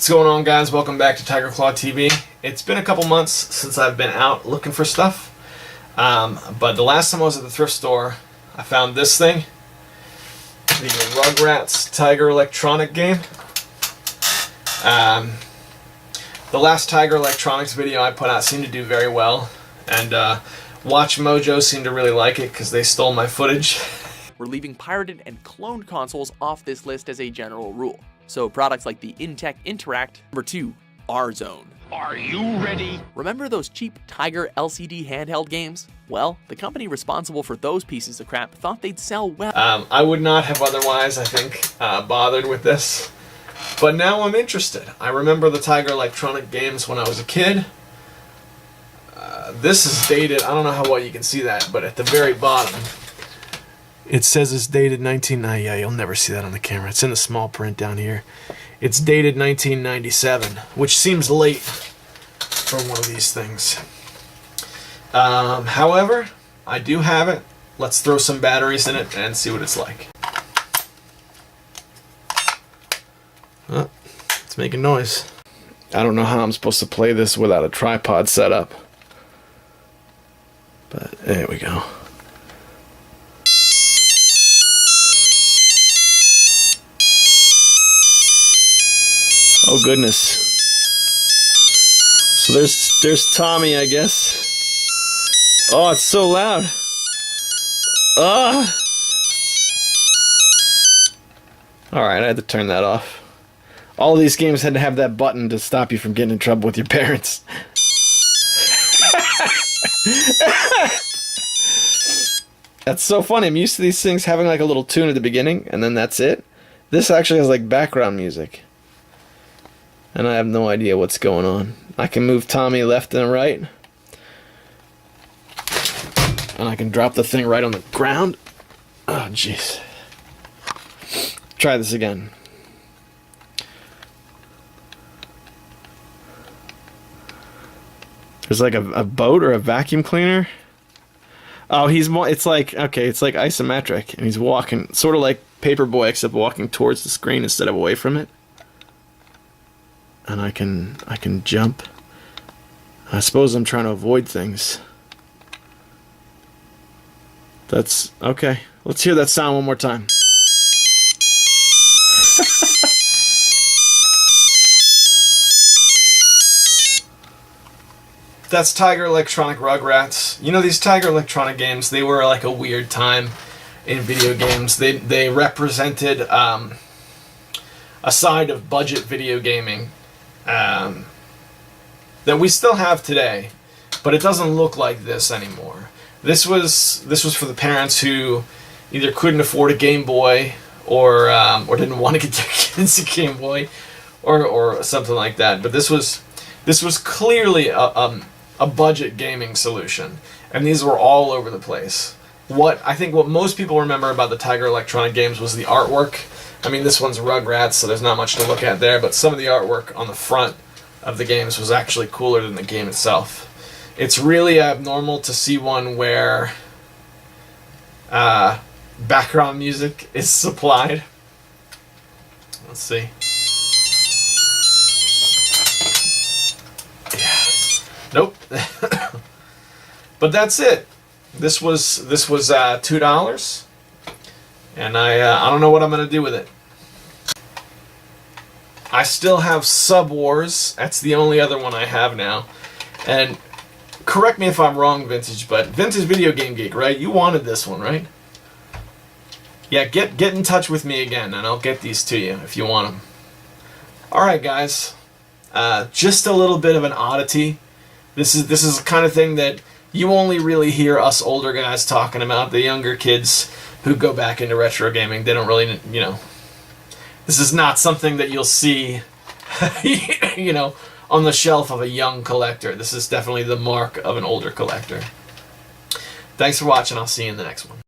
What's going on, guys? Welcome back to Tiger Claw TV. It's been a couple months since I've been out looking for stuff, but the last time I was at the thrift store, I found this thing, the Rugrats Tiger Electronic game. The last Tiger Electronics video I put out seemed to do very well, and Watch Mojo seemed to really like it because they stole my footage. We're leaving pirated and cloned consoles off this list as a general rule. So products like the Intech Interact. Number 2, R-Zone. Are you ready? Remember those cheap Tiger LCD handheld games? Well, the company responsible for those pieces of crap thought they'd sell well. I would not have otherwise, I think, bothered with this. But now I'm interested. I remember the Tiger Electronic games when I was a kid. This is dated. I don't know how well you can see that, but at the very bottom, it says it's dated yeah, you'll never see that on the camera. It's in the small print down here. It's dated 1997, which seems late for one of these things. However, I do have it. Let's throw some batteries in it and see what it's like. Oh, it's making noise. I don't know how I'm supposed to play this without a tripod set up. But there we go. Oh goodness. So there's Tommy, I guess. Oh, it's so loud. Ah. Alright, I had to turn that off. All of these games had to have that button to stop you from getting in trouble with your parents. That's so funny. I'm used to these things having like a little tune at the beginning, and then that's it. This actually has like background music. And I have no idea what's going on. I can move Tommy left and right. And I can drop the thing right on the ground. Oh, jeez. Try this again. There's like a boat or a vacuum cleaner. Oh, it's like isometric. And he's walking, sort of like Paperboy, except walking towards the screen instead of away from it. And I can jump. I suppose I'm trying to avoid things. That's okay. Let's hear that sound one more time. That's Tiger Electronic Rugrats. You know, these Tiger Electronic games, they were like a weird time in video games. They represented a side of budget video gaming that we still have today, but it doesn't look like this anymore. This was for the parents who either couldn't afford a Game Boy or didn't want to get their kids a Game Boy or something like that. But this was clearly a budget gaming solution, and these were all over the place. I think what most people remember about the Tiger Electronic games was the artwork. I mean, this one's Rugrats, so there's not much to look at there, but some of the artwork on the front of the games was actually cooler than the game itself. It's really abnormal to see one where background music is supplied. Let's see. Yeah. Nope. But that's it. This was $2. And I don't know what I'm going to do with it. I still have Sub Wars. That's the only other one I have now. And correct me if I'm wrong, Vintage, but Vintage Video Game Geek, right? You wanted this one, right? Yeah, get in touch with me again, and I'll get these to you if you want them. Alright, guys. Just a little bit of an oddity. This is the kind of thing that you only really hear us older guys talking about. The younger kids who go back into retro gaming, they don't really, you know, this is not something that you'll see, you know, on the shelf of a young collector. This is definitely the mark of an older collector. Thanks for watching. I'll see you in the next one.